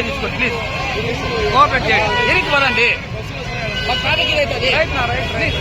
రూపాయి తీసుకోండి please. Cooperate చేయండి. ఎరికి పదండి. రైట్ నా రైట్ ప్లీజ్.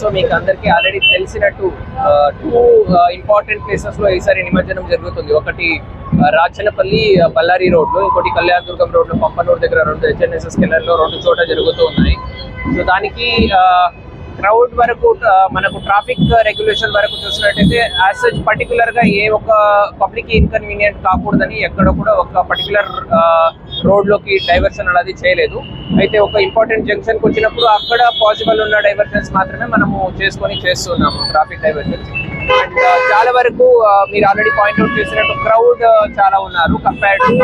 సో మీకు అందరికీ ఆల్రెడీ తెలిసినట్టు 2 ఇంపార్టెంట్ ప్లేసెస్ లో ఈసారి నిమజ్జనం జరుగుతుంది. ఒకటి రాచనపల్లి బళ్ళారి రోడ్ లో, ఇంకోటి కళ్యాణదుర్గం రోడ్ లో పంపనూరు దగ్గర 2 HNSS కెళ్ళర్లో 2 చోట జరుగుతూ ఉన్నాయి. సో దానికి క్రౌడ్ వరకు మనకు ట్రాఫిక్ రెగ్యులేషన్ వరకు చూసినట్టయితే యాజ్ సచ్ పర్టికులర్ గా ఏ ఒక పబ్లిక్ ఇన్కన్వీనియంట్ కాకూడదని ఎక్కడ కూడా ఒక పర్టికులర్ రోడ్ లోకి డైవర్షన్ అనేది చేయలేదు. అయితే ఒక ఇంపార్టెంట్ జంక్షన్ కి వచ్చినప్పుడు అక్కడ పాసిబుల్ ఉన్న డైవర్షన్స్ మాత్రమే మనము చేస్తున్నాము ట్రాఫిక్ డైవర్షన్స్. అండ్ చాలా వరకు మీరు ఆల్రెడీ పాయింట్అవుట్ చేసినట్టు క్రౌడ్ చాలా ఉన్నారు కంపేర్డ్ టు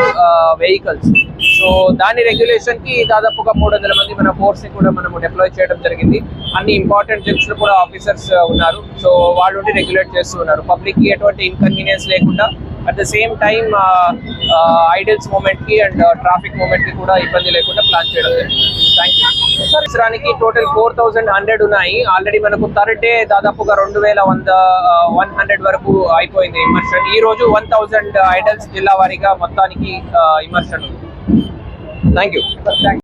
వెహికల్స్. సో దాని రెగ్యులేషన్ కి దాదాపుగా 300 మంది మన ఫోర్స్ ని కూడా మనము డిప్లాయ్ చేయడం జరిగింది. అన్ని ఇంపార్టెంట్ జంక్షన్ కూడా ఆఫీసర్స్ ఉన్నారు. సో వాళ్ళు రెగ్యులేట్ చేస్తూ ఉన్నారు. పబ్లిక్ కి ఎటువంటి ఇన్కన్వీనియన్స్ లేకుండా at the same time idols movement కి అండ్ ట్రాఫిక్ మూమెంట్ కి కూడా ఇబ్బంది లేకుండా ప్లాన్ చేయడం జరిగింది. Thank you. సంవత్సరానికి టోటల్ 4100 ఉన్నాయి. ఆల్రెడీ మనకు థర్డ్ డే దాదాపుగా 2100 వరకు అయిపోయింది ఇమర్షన్. ఈ రోజు 1000 ఐడల్స్ జిల్లా వారీగా మొత్తానికి ఇమర్షన్ ఉంది. Thank you.